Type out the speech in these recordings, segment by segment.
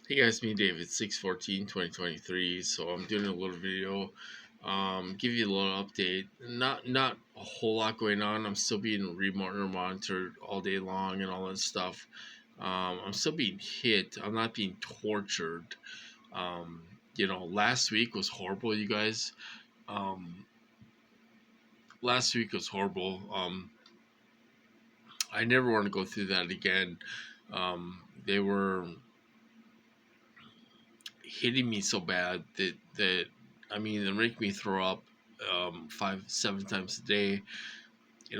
Hey guys, me David, 6/14/2023. So I'm doing a little video, give you a little update. Not a whole lot going on. I'm still being monitored all day long and all that stuff. I'm still being hit. I'm not being tortured. Last week was horrible, you guys. Um, Last week was horrible. I never want to go through that again. They were hitting me so bad that I mean, they make me throw up 5, 7 times a day.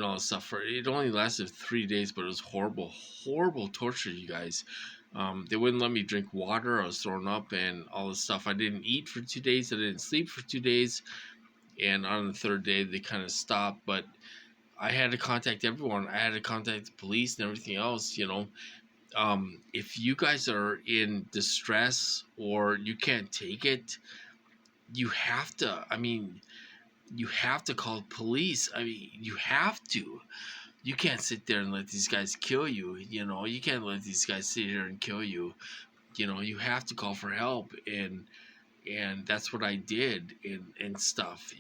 All that stuff. For it only lasted 3 days, but it was horrible, horrible torture, you guys. They wouldn't let me drink water. I was throwing up and all this stuff. I didn't eat for 2 days. I didn't sleep for 2 days. And on the third day, they kind of stopped. But I had to contact everyone. I had to contact the police and everything else. If you guys are in distress or you can't take it, you have to. I mean, you have to call police. I mean, you have to. You can't sit there and let these guys kill you. You can't let these guys sit here and kill you. You have to call for help, and that's what I did and stuff.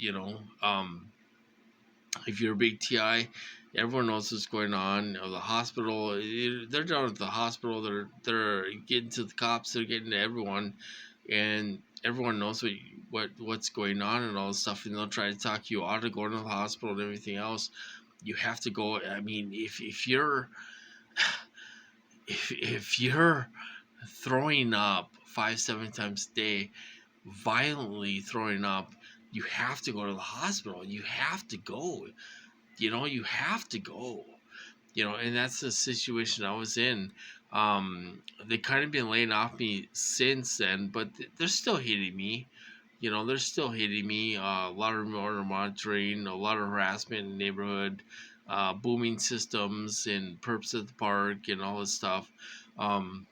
If you're a big TI, everyone knows what's going on. The hospital, they're down at the hospital. They're getting to the cops. They're getting to everyone, and everyone knows what's going on and all this stuff. And they'll try to talk you out of going to the hospital and everything else. You have to go. I mean, if you're if you're throwing up 5, 7 times a day, violently throwing up, you have to go to the hospital. You have to go. You have to go. And that's the situation I was in. They kind of been laying off me since then, but they're still hitting me. They're still hitting me. A lot of remote monitoring, a lot of harassment in the neighborhood, booming systems and perps at the park, and all this stuff. Um,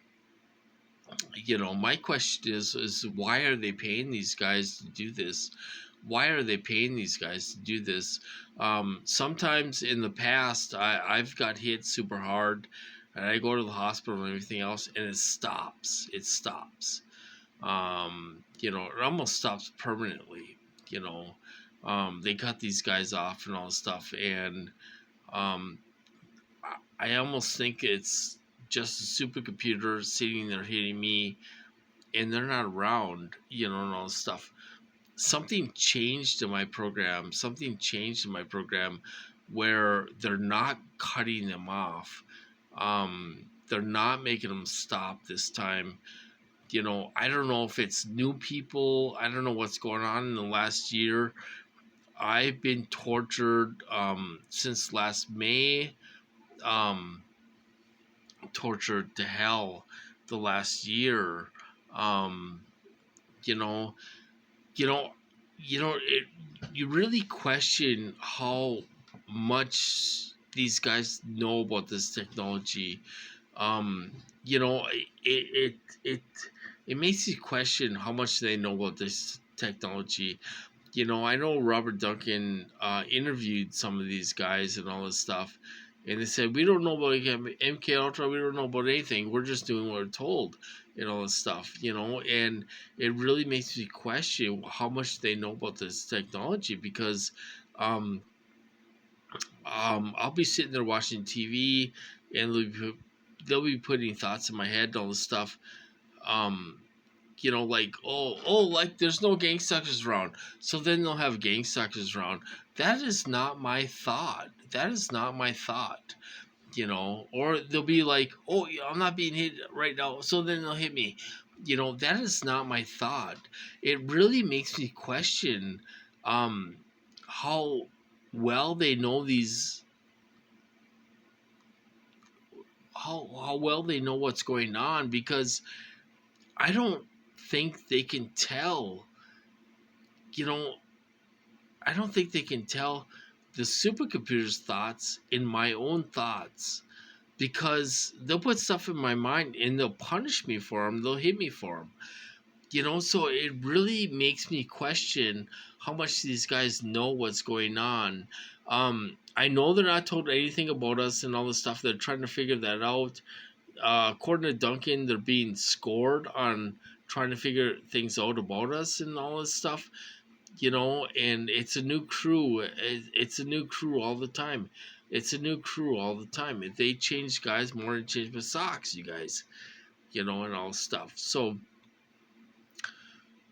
my question is why are they paying these guys to do this? Why are they paying these guys to do this? Sometimes in the past, I've got hit super hard, and I go to the hospital and everything else, and it stops. It stops. It almost stops permanently. They cut these guys off and all this stuff, and um, I almost think it's just a supercomputer sitting there hitting me, and they're not around, and all this stuff. Something changed in my program. Something changed in my program where they're not cutting them off. They're not making them stop this time. I don't know if it's new people. I don't know what's going on in the last year. I've been tortured since last May. Um, Tortured to hell the last year. Um, you know, you know, you really question how much these guys know about this technology. Um, you know, it it it makes you question how much they know about this technology. I know Robert Duncan interviewed some of these guys and all this stuff, and they said we don't know about MK Ultra. We don't know about anything. We're just doing what we're told, and all this stuff. And it really makes me question how much they know about this technology because, um, I'll be sitting there watching TV, and they'll be putting thoughts in my head and all this stuff. Um, like like there's no gang suckers around, so then they'll have gang suckers around. That is not my thought. That is not my thought. Or they'll be like, oh, yeah, I'm not being hit right now, so then they'll hit me. That is not my thought. It really makes me question um how well they know these how well they know what's going on, because I don't think they can tell. you know I don't think they can tell the supercomputer's thoughts in my own thoughts, because they'll put stuff in my mind and they'll punish me for them. They'll hit me for them. So it really makes me question how much these guys know what's going on. I know they're not told anything about us and all the stuff. They're trying to figure that out. according to Duncan, they're being scored on trying to figure things out about us and all this stuff, and it's a new crew. It's a new crew all the time. It's a new crew all the time. If they change guys more than change my socks, you guys, and all stuff. So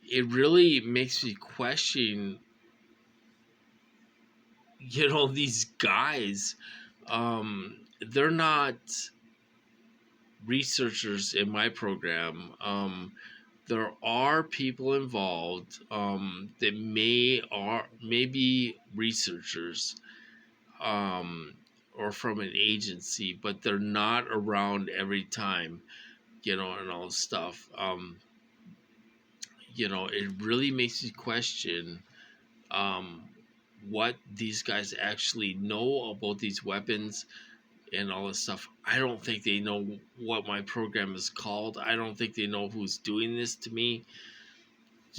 it really makes me question, these guys. They're not researchers in my program. There are people involved that maybe researchers, or from an agency, but they're not around every time, and all this stuff. It really makes me question um, what these guys actually know about these weapons and all this stuff. I don't think they know what my program is called. I don't think they know who's doing this to me.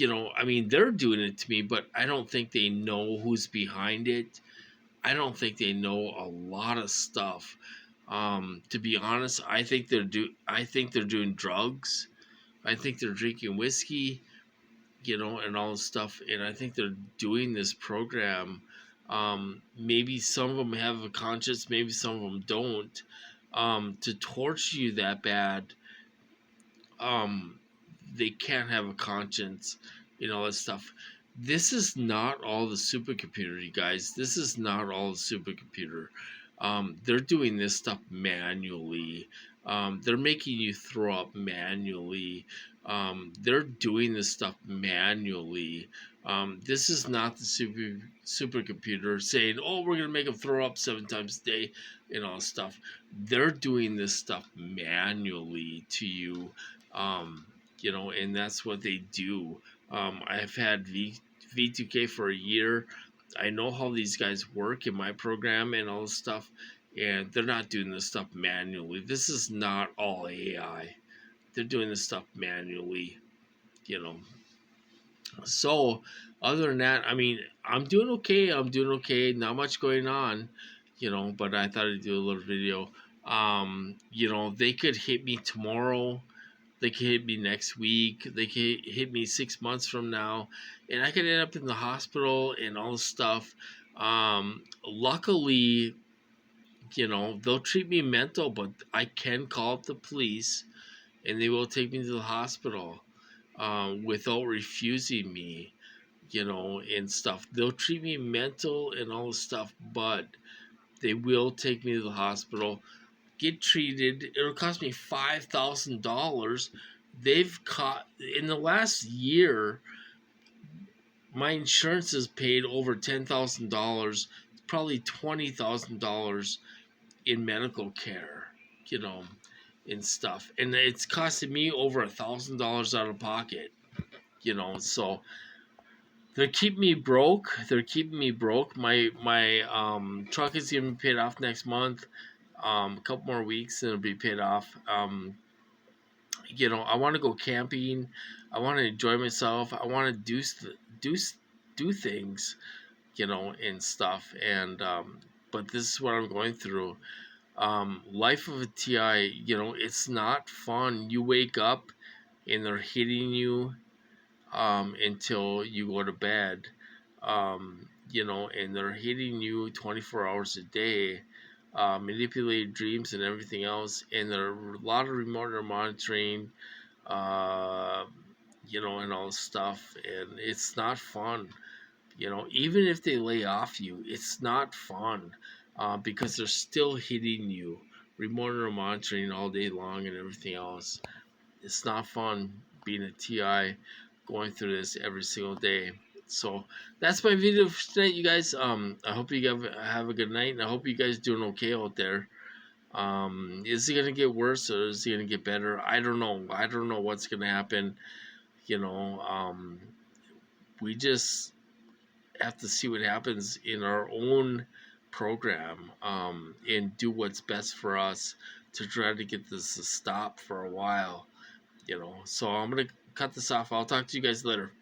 I mean, they're doing it to me, but I don't think they know who's behind it. I don't think they know a lot of stuff. To be honest, I think they're doing drugs. I think they're drinking whiskey, and all this stuff. And I think they're doing this program. Maybe some of them have a conscience, maybe some of them don't. To torture you that bad, um, they can't have a conscience, that stuff. This is not all the supercomputer, you guys. This is not all the supercomputer. They're doing this stuff manually. They're making you throw up manually. They're doing this stuff manually. This is not the supercomputer saying, "Oh, we're gonna make them throw up 7 times a day," and all stuff. They're doing this stuff manually to you, and that's what they do. I've had V2K for a year. I know how these guys work in my program and all this stuff, and they're not doing this stuff manually. This is not all AI. They're doing this stuff manually, you know. So, other than that, I mean, I'm doing okay. I'm doing okay. Not much going on, but I thought I'd do a little video. They could hit me tomorrow. They could hit me next week. They could hit me 6 months from now, and I could end up in the hospital and all this stuff. Luckily, they'll treat me mental, but I can call up the police, and they will take me to the hospital without refusing me, and stuff. They'll treat me mental and all this stuff, but they will take me to the hospital, get treated. It'll cost me $5,000. They've caught in the last year. My insurance has paid over $10,000, probably $20,000 in medical care, and stuff, and it's costing me over $1,000 out of pocket, So they're keeping me broke. They're keeping me broke. My truck is gonna be paid off next month. A couple more weeks and it'll be paid off. I want to go camping. I want to enjoy myself. I want to do do things, and stuff. And but this is what I'm going through. Life of a TI, it's not fun. You wake up and they're hitting you until you go to bed. And they're hitting you 24 hours a day, manipulated dreams and everything else. And there are a lot of remote monitoring, uh, and all this stuff. And it's not fun. Even if they lay off you, it's not fun because they're still hitting you, remote monitoring all day long and everything else. It's not fun being a TI, going through this every single day. So that's my video for tonight, you guys. I hope you guys have a good night, and I hope you guys doing okay out there. Is it gonna get worse or is it gonna get better? I don't know. I don't know what's gonna happen. We just have to see what happens in our own program, and do what's best for us to try to get this to stop for a while. So I'm gonna cut this off. I'll talk to you guys later.